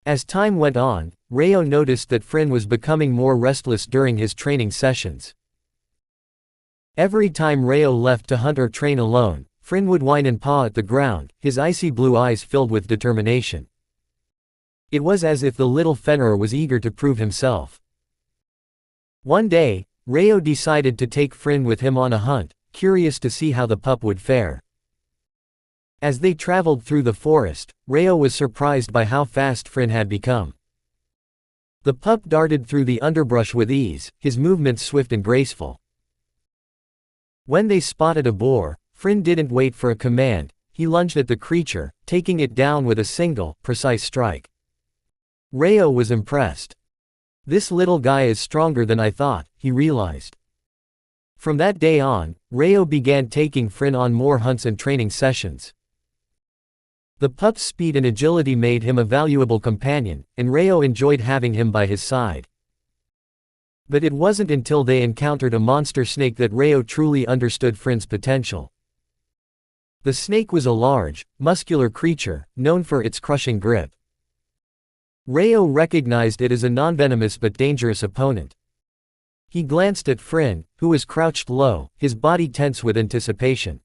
As time went on, Reo noticed that Frin was becoming more restless during his training sessions. Every time Reo left to hunt or train alone, Frin would whine and paw at the ground, his icy blue eyes filled with determination. It was as if the little Fenrir was eager to prove himself. One day, Reo decided to take Frin with him on a hunt, curious to see how the pup would fare. As they traveled through the forest, Reo was surprised by how fast Frin had become. The pup darted through the underbrush with ease, his movements swift and graceful. When they spotted a boar, Frin didn't wait for a command, he lunged at the creature, taking it down with a single, precise strike. Reo was impressed. This little guy is stronger than I thought, he realized. From that day on, Reo began taking Frin on more hunts and training sessions. The pup's speed and agility made him a valuable companion, and Reo enjoyed having him by his side. But it wasn't until they encountered a monster snake that Reo truly understood Frin's potential. The snake was a large, muscular creature, known for its crushing grip. Reo recognized it as a non-venomous but dangerous opponent. He glanced at Frin, who was crouched low, his body tense with anticipation.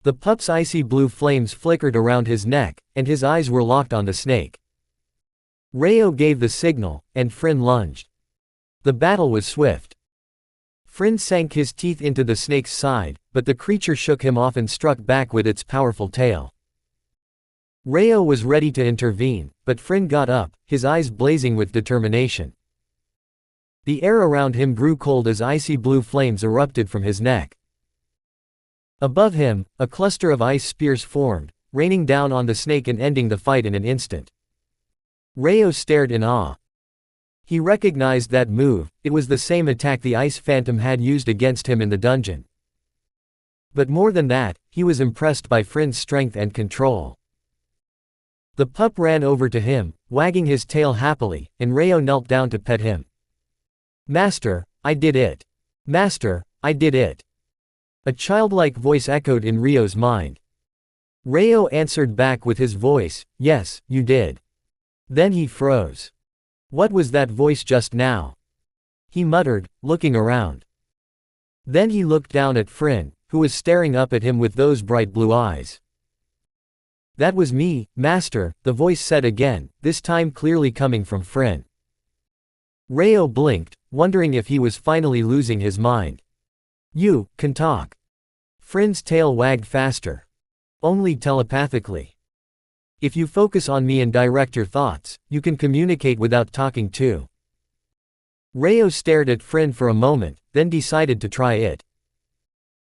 The pup's icy blue flames flickered around his neck, and his eyes were locked on the snake. Reo gave the signal, and Frin lunged. The battle was swift. Frin sank his teeth into the snake's side, but the creature shook him off and struck back with its powerful tail. Reo was ready to intervene, but Frin got up, his eyes blazing with determination. The air around him grew cold as icy blue flames erupted from his neck. Above him, a cluster of ice spears formed, raining down on the snake and ending the fight in an instant. Reo stared in awe. He recognized that move, it was the same attack the Ice Phantom had used against him in the dungeon. But more than that, he was impressed by Frin's strength and control. The pup ran over to him, wagging his tail happily, and Reo knelt down to pet him. "Master, I did it. Master, I did it." A childlike voice echoed in Reo's mind. Reo answered back with his voice, "Yes, you did." Then he froze. What was that voice just now? He muttered, looking around. Then he looked down at Frin, who was staring up at him with those bright blue eyes. "That was me, Master," the voice said again, this time clearly coming from Frin. Reo blinked, wondering if he was finally losing his mind. "You can talk." Frin's tail wagged faster. "Only telepathically. If you focus on me and direct your thoughts, you can communicate without talking too." Reo stared at Frin for a moment, then decided to try it.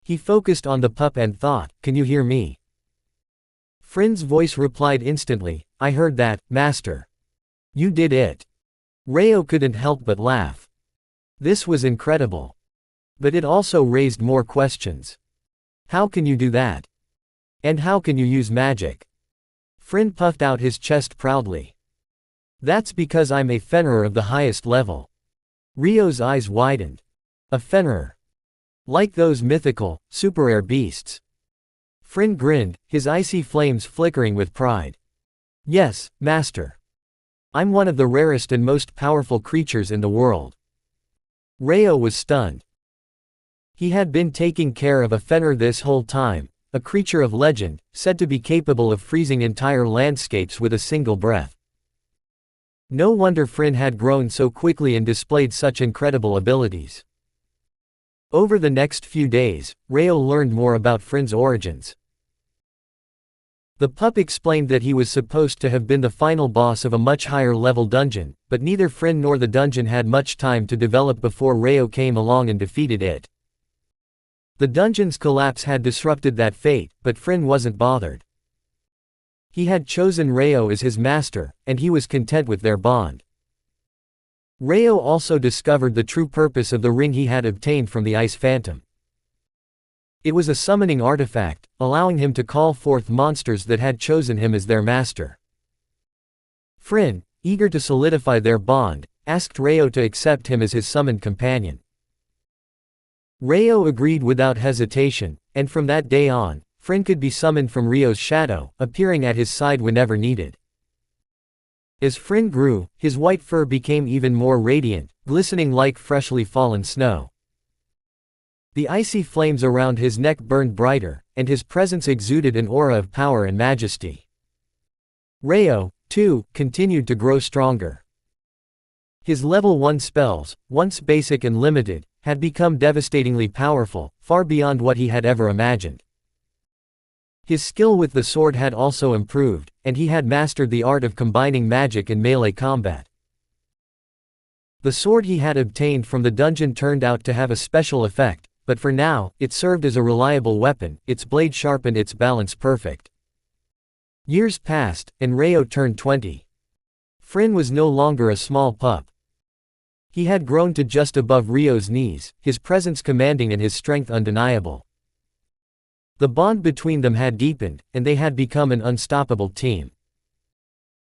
He focused on the pup and thought, "Can you hear me?" Frin's voice replied instantly, "I heard that, Master." "You did it." Reo couldn't help but laugh. This was incredible. But it also raised more questions. How can you do that? And how can you use magic? Frin puffed out his chest proudly. "That's because I'm a Fenrir of the highest level." Reo's eyes widened. "A Fenrir? Like those mythical, super-rare beasts?" Frin grinned, his icy flames flickering with pride. "Yes, Master. I'm one of the rarest and most powerful creatures in the world." Reo was stunned. He had been taking care of a Fenrir this whole time, a creature of legend, said to be capable of freezing entire landscapes with a single breath. No wonder Frin had grown so quickly and displayed such incredible abilities. Over the next few days, Reo learned more about Frin's origins. The pup explained that he was supposed to have been the final boss of a much higher level dungeon, but neither Frin nor the dungeon had much time to develop before Reo came along and defeated it. The dungeon's collapse had disrupted that fate, but Frin wasn't bothered. He had chosen Reo as his master, and he was content with their bond. Reo also discovered the true purpose of the ring he had obtained from the Ice Phantom. It was a summoning artifact, allowing him to call forth monsters that had chosen him as their master. Frin, eager to solidify their bond, asked Reo to accept him as his summoned companion. Reo agreed without hesitation, and from that day on, Frin could be summoned from Reo's shadow, appearing at his side whenever needed. As Frin grew, his white fur became even more radiant, glistening like freshly fallen snow. The icy flames around his neck burned brighter, and his presence exuded an aura of power and majesty. Rayo, too, continued to grow stronger. His level 1 spells, once basic and limited, had become devastatingly powerful, far beyond what he had ever imagined. His skill with the sword had also improved, and he had mastered the art of combining magic and melee combat. The sword he had obtained from the dungeon turned out to have a special effect, but for now, it served as a reliable weapon, its blade sharp and its balance perfect. Years passed, and Rayo turned 20. Frin was no longer a small pup. He had grown to just above Rio's knees, his presence commanding and his strength undeniable. The bond between them had deepened, and they had become an unstoppable team.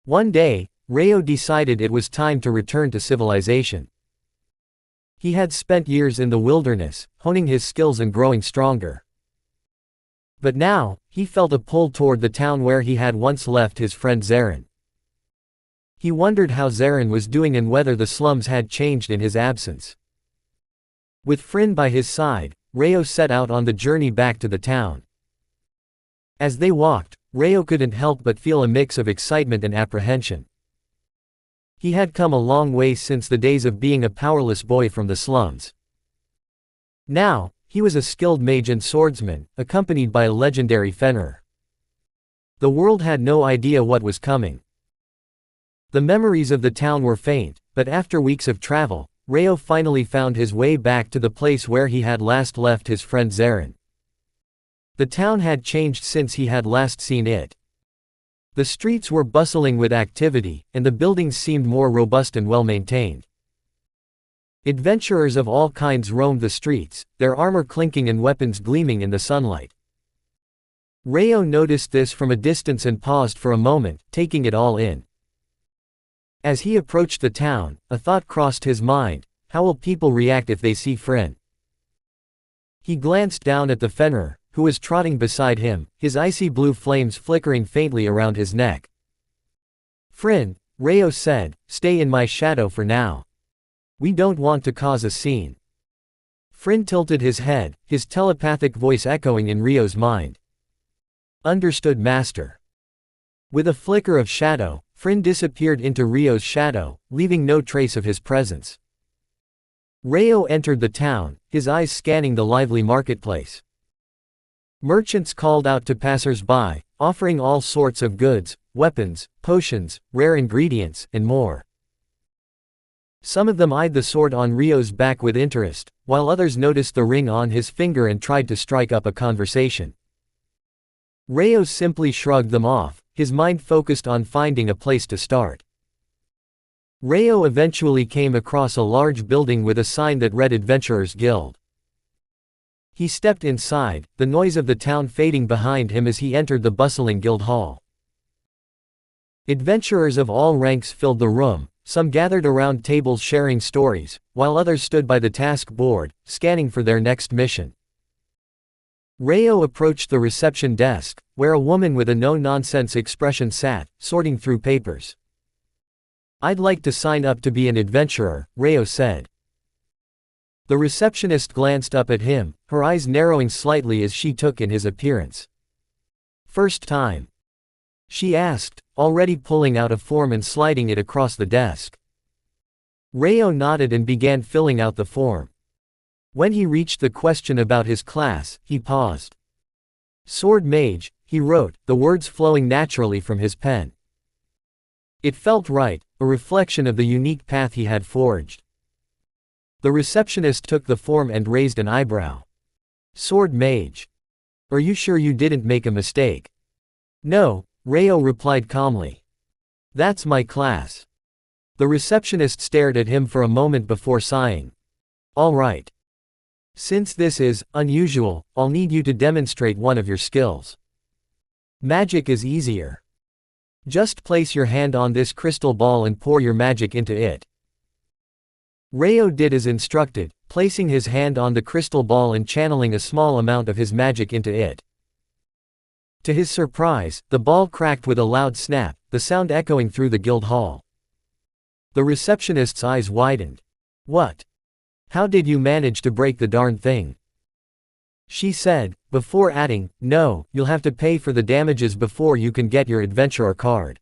One day, Rayo decided it was time to return to civilization. He had spent years in the wilderness, honing his skills and growing stronger. But now, he felt a pull toward the town where he had once left his friend Zarin. He wondered how Zarin was doing and whether the slums had changed in his absence. With Frin by his side, Rayo set out on the journey back to the town. As they walked, Rayo couldn't help but feel a mix of excitement and apprehension. He had come a long way since the days of being a powerless boy from the slums. Now, he was a skilled mage and swordsman, accompanied by a legendary Fenrir. The world had no idea what was coming. The memories of the town were faint, but after weeks of travel, Rayo finally found his way back to the place where he had last left his friend Zarin. The town had changed since he had last seen it. The streets were bustling with activity, and the buildings seemed more robust and well-maintained. Adventurers of all kinds roamed the streets, their armor clinking and weapons gleaming in the sunlight. Rayo noticed this from a distance and paused for a moment, taking it all in. As he approached the town, a thought crossed his mind: how will people react if they see Frin? He glanced down at the Fenrir, who was trotting beside him, his icy blue flames flickering faintly around his neck. "Frin," Rayo said, "stay in my shadow for now. We don't want to cause a scene." Frin tilted his head, his telepathic voice echoing in Rio's mind. "Understood, master." With a flicker of shadow, Frin disappeared into Rio's shadow, leaving no trace of his presence. Rayo entered the town, his eyes scanning the lively marketplace. Merchants called out to passers-by, offering all sorts of goods, weapons, potions, rare ingredients, and more. Some of them eyed the sword on Rio's back with interest, while others noticed the ring on his finger and tried to strike up a conversation. Rayo simply shrugged them off, his mind focused on finding a place to start. Rayo eventually came across a large building with a sign that read Adventurers Guild. He stepped inside, the noise of the town fading behind him as he entered the bustling guild hall. Adventurers of all ranks filled the room, some gathered around tables sharing stories, while others stood by the task board, scanning for their next mission. Rayo approached the reception desk, where a woman with a no-nonsense expression sat, sorting through papers. "I'd like to sign up to be an adventurer," Rayo said. The receptionist glanced up at him, her eyes narrowing slightly as she took in his appearance. "First time?" she asked, already pulling out a form and sliding it across the desk. Rayo nodded and began filling out the form. When he reached the question about his class, he paused. "Sword Mage," he wrote, the words flowing naturally from his pen. It felt right, a reflection of the unique path he had forged. The receptionist took the form and raised an eyebrow. "Sword Mage. Are you sure you didn't make a mistake?" "No," Rayo replied calmly. "That's my class." The receptionist stared at him for a moment before sighing. "All right. Since this is unusual, I'll need you to demonstrate one of your skills. Magic is easier. Just place your hand on this crystal ball and pour your magic into it." Rayo did as instructed, placing his hand on the crystal ball and channeling a small amount of his magic into it. To his surprise, the ball cracked with a loud snap, the sound echoing through the guild hall. The receptionist's eyes widened. "What? How did you manage to break the darn thing?" she said, before adding, "No, you'll have to pay for the damages before you can get your adventurer card."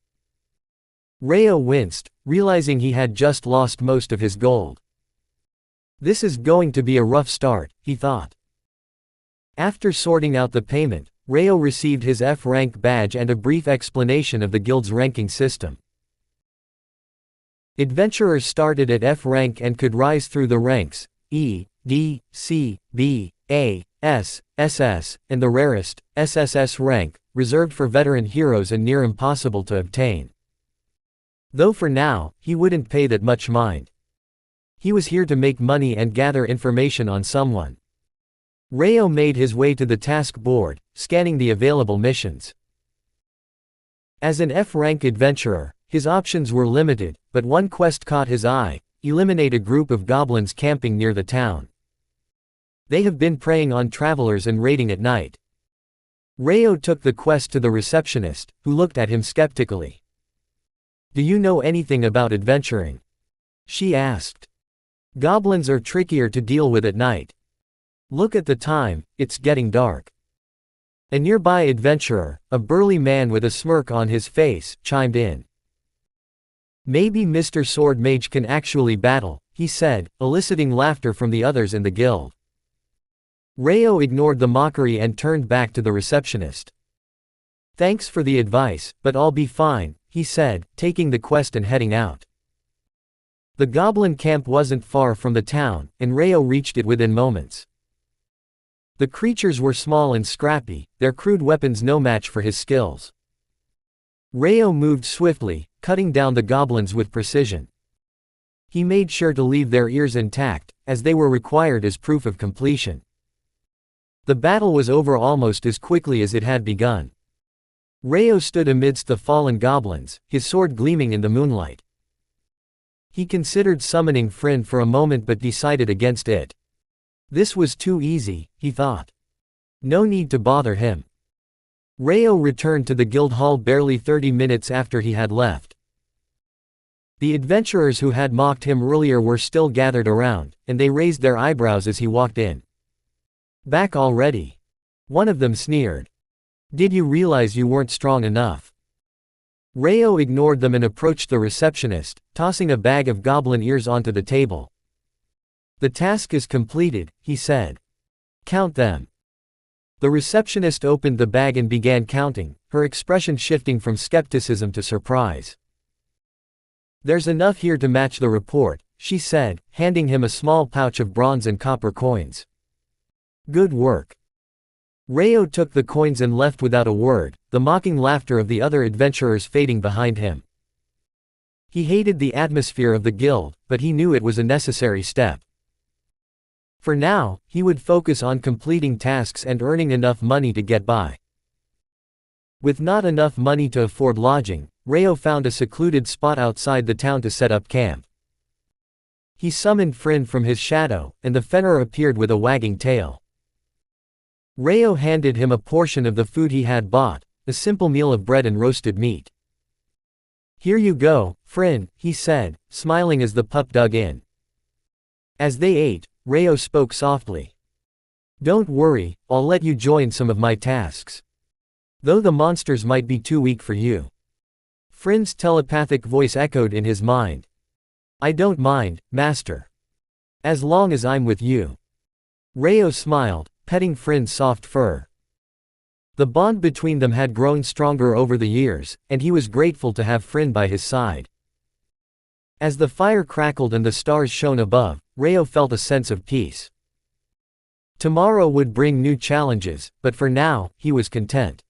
Rayo winced, realizing he had just lost most of his gold. This is going to be a rough start, he thought. After sorting out the payment, Rayo received his F-rank badge and a brief explanation of the guild's ranking system. Adventurers started at F rank and could rise through the ranks, E, D, C, B, A, S, SS, and the rarest, SSS rank, reserved for veteran heroes and near impossible to obtain. Though for now, he wouldn't pay that much mind. He was here to make money and gather information on someone. Rayo made his way to the task board, scanning the available missions. As an F-rank adventurer, his options were limited, but one quest caught his eye: eliminate a group of goblins camping near the town. They have been preying on travelers and raiding at night. Rayo took the quest to the receptionist, who looked at him skeptically. "Do you know anything about adventuring?" she asked. "Goblins are trickier to deal with at night. Look at the time, it's getting dark." A nearby adventurer, a burly man with a smirk on his face, chimed in. "Maybe Mr. Sword Mage can actually battle," he said, eliciting laughter from the others in the guild. Rayo ignored the mockery and turned back to the receptionist. "Thanks for the advice, but I'll be fine," he said, taking the quest and heading out. The goblin camp wasn't far from the town, and Rayo reached it within moments. The creatures were small and scrappy, their crude weapons no match for his skills. Rayo moved swiftly, cutting down the goblins with precision. He made sure to leave their ears intact, as they were required as proof of completion. The battle was over almost as quickly as it had begun. Rayo stood amidst the fallen goblins, his sword gleaming in the moonlight. He considered summoning Friend for a moment but decided against it. This was too easy, he thought. No need to bother him. Rayo returned to the guild hall barely 30 minutes after he had left. The adventurers who had mocked him earlier were still gathered around, and they raised their eyebrows as he walked in. "Back already?" one of them sneered. "Did you realize you weren't strong enough?" Rayo ignored them and approached the receptionist, tossing a bag of goblin ears onto the table. "The task is completed," he said. "Count them." The receptionist opened the bag and began counting, her expression shifting from skepticism to surprise. "There's enough here to match the report," she said, handing him a small pouch of bronze and copper coins. "Good work." Rayo took the coins and left without a word, the mocking laughter of the other adventurers fading behind him. He hated the atmosphere of the guild, but he knew it was a necessary step. For now, he would focus on completing tasks and earning enough money to get by. With not enough money to afford lodging, Rayo found a secluded spot outside the town to set up camp. He summoned Friend from his shadow, and the Fenrir appeared with a wagging tail. Rayo handed him a portion of the food he had bought, a simple meal of bread and roasted meat. "Here you go, Friend," he said, smiling as the pup dug in. As they ate, Rayo spoke softly. "Don't worry, I'll let you join some of my tasks. Though the monsters might be too weak for you." Friend's telepathic voice echoed in his mind. "I don't mind, Master. As long as I'm with you." Rayo smiled, petting Friend's soft fur. The bond between them had grown stronger over the years, and he was grateful to have Friend by his side. As the fire crackled and the stars shone above, Rayo felt a sense of peace. Tomorrow would bring new challenges, but for now, he was content.